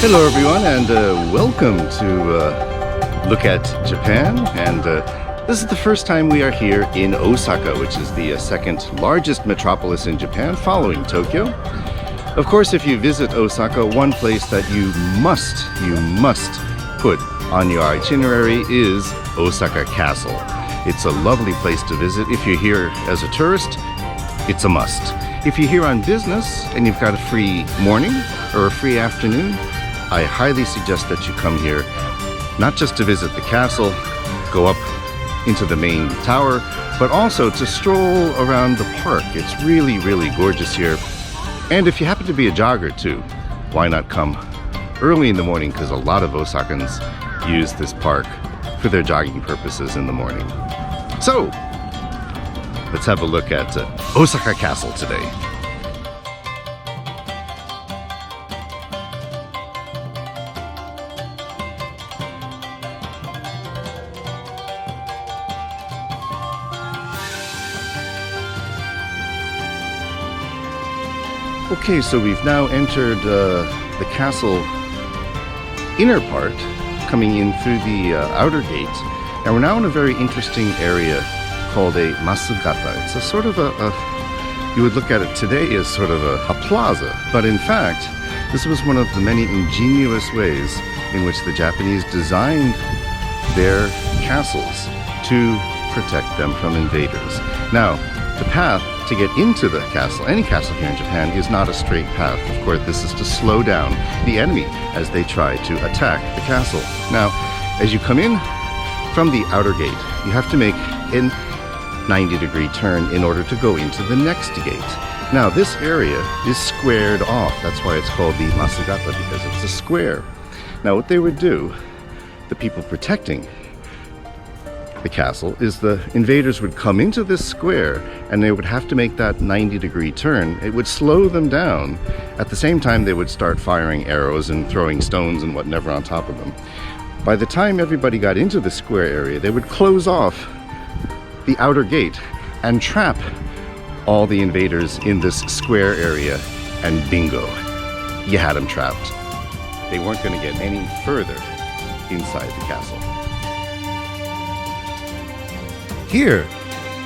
Hello everyone, and welcome to Look at Japan. And this is the first time we are here in Osaka, which is the second largest metropolis in Japan, following Tokyo. Of course, if you visit Osaka, one place that you must put on your itinerary is Osaka Castle. It's a lovely place to visit. If you're here as a tourist, it's a must. If you're here on business and you've got a free morning or a free afternoon, I highly suggest that you come here, not just to visit the castle, go up into the main tower, but also to stroll around the park. It's really, really gorgeous here. And if you happen to be a jogger too, why not come early in the morning, because a lot of Osakans use this park for their jogging purposes in the morning. So, let's have a look at Osaka Castle today. Okay, so we've now entered the castle inner part, coming in through the outer gate, and we're now in a very interesting area called a Masugata. It's a sort of you would look at it today as sort of a plaza, but in fact, this was one of the many ingenious ways in which the Japanese designed their castles to protect them from invaders. Now, the path to get into the castle, any castle here in Japan, is not a straight path. Of course, this is to slow down the enemy as they try to attack the castle. Now, as you come in from the outer gate, you have to make a 90-degree turn in order to go into the next gate. Now, this area is squared off. That's why it's called the Masugata, because it's a square. Now, what they would do, the people protecting the castle, is the invaders would come into this square and they would have to make that 90-degree turn. It would slow them down. At the same time, they would start firing arrows and throwing stones and whatever on top of them. By the time everybody got into the square area, they would close off the outer gate and trap all the invaders in this square area, and bingo, you had them trapped. They weren't going to get any further inside the castle. Here,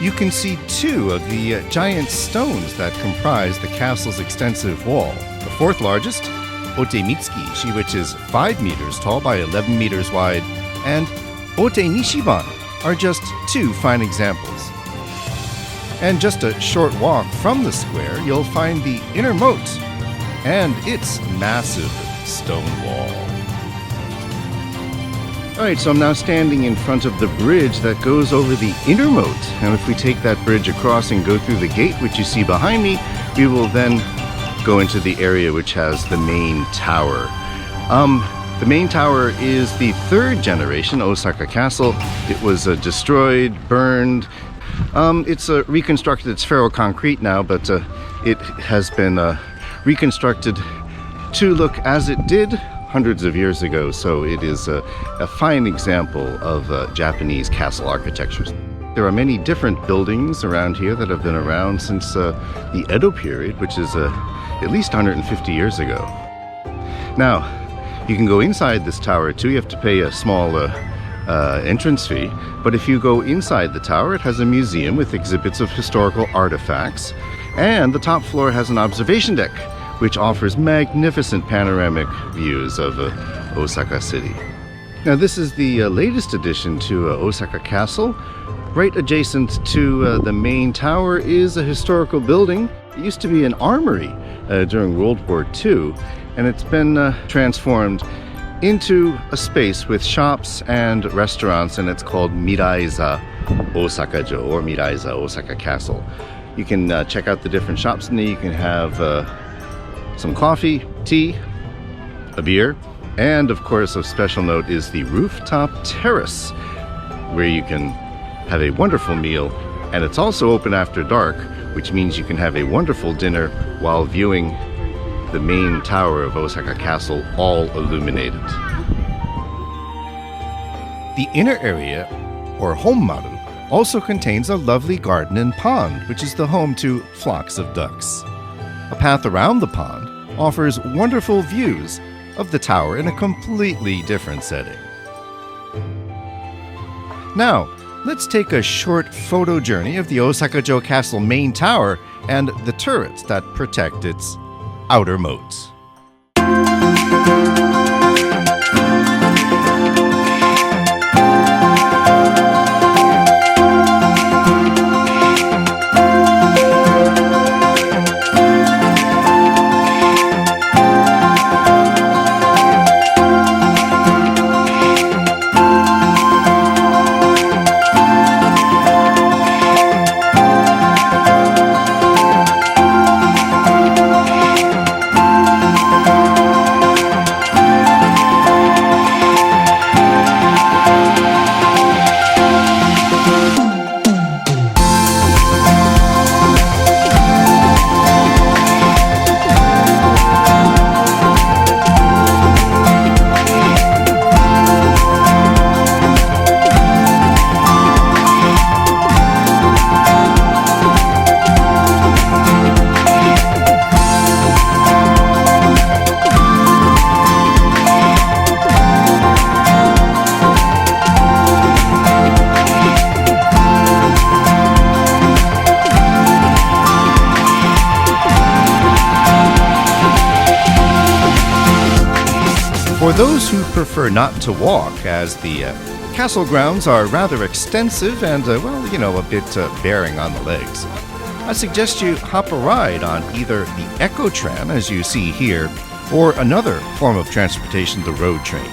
you can see two of the giant stones that comprise the castle's extensive wall. The fourth largest, Otemitsuki, which is 5 meters tall by 11 meters wide, and Ote Nishiban are just two fine examples. And just a short walk from the square, you'll find the inner moat and its massive stone wall. Alright, so I'm now standing in front of the bridge that goes over the inner moat. And if we take that bridge across and go through the gate, which you see behind me, we will then go into the area which has the main tower. The main tower is the third generation Osaka Castle. It was destroyed, burned. It's reconstructed. It's ferro-concrete now, but it has been reconstructed to look as it did hundreds of years ago, so it is a fine example of Japanese castle architecture. There are many different buildings around here that have been around since the Edo period, which is at least 150 years ago. Now, you can go inside this tower too. You have to pay a small entrance fee, but if you go inside the tower, it has a museum with exhibits of historical artifacts, and the top floor has an observation deck which offers magnificent panoramic views of Osaka City. Now, this is the latest addition to Osaka Castle. Right adjacent to the main tower is a historical building. It used to be an armory during World War II, and it's been transformed into a space with shops and restaurants, and it's called Miraiza Osaka-jo, or Miraiza Osaka Castle. You can check out the different shops in there. You can have some coffee, tea, a beer, and of course of special note is the rooftop terrace, where you can have a wonderful meal, and it's also open after dark, which means you can have a wonderful dinner while viewing the main tower of Osaka Castle, all illuminated. The inner area, or Honmaru, also contains a lovely garden and pond, which is the home to flocks of ducks. A path around the pond offers wonderful views of the tower in a completely different setting. Now, let's take a short photo journey of the Osaka-jo Castle main tower and the turrets that protect its outer moats. For those who prefer not to walk, as the castle grounds are rather extensive and, a bit bearing on the legs, I suggest you hop a ride on either the Echo Tram, as you see here, or another form of transportation, the road train.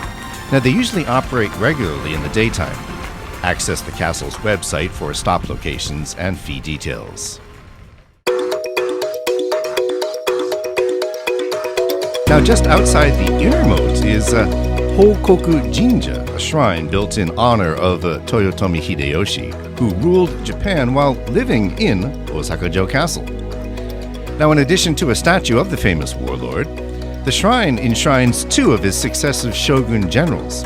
Now, they usually operate regularly in the daytime. Access the castle's website for stop locations and fee details. Now, just outside the inner moat is Hokoku Jinja, a shrine built in honor of Toyotomi Hideyoshi, who ruled Japan while living in Osaka-jo Castle. Now, in addition to a statue of the famous warlord, the shrine enshrines two of his successive shogun generals.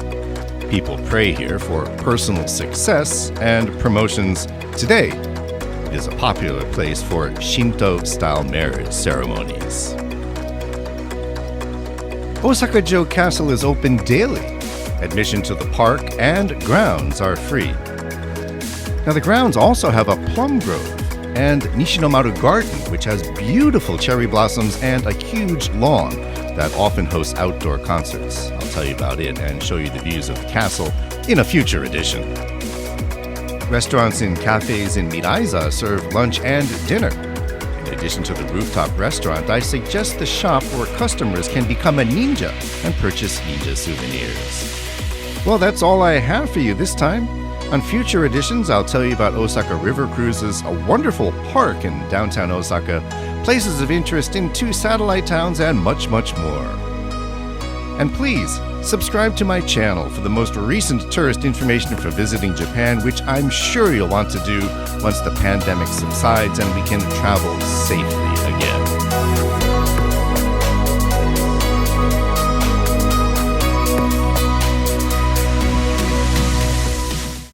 People pray here for personal success and promotions. Today, it is a popular place for Shinto-style marriage ceremonies. Osaka-jo Castle is open daily. Admission to the park and grounds are free. Now, the grounds also have a plum grove and Ninomaru Garden, which has beautiful cherry blossoms and a huge lawn that often hosts outdoor concerts. I'll tell you about it and show you the views of the castle in a future edition. Restaurants and cafes in Miraiza serve lunch and dinner. In addition to the rooftop restaurant, I suggest the shop where customers can become a ninja and purchase ninja souvenirs. Well, that's all I have for you this time. On future editions, I'll tell you about Osaka River Cruises, a wonderful park in downtown Osaka, places of interest in 2 satellite towns, and much, much more. And please, subscribe to my channel for the most recent tourist information for visiting Japan, which I'm sure you'll want to do once the pandemic subsides and we can travel safely again.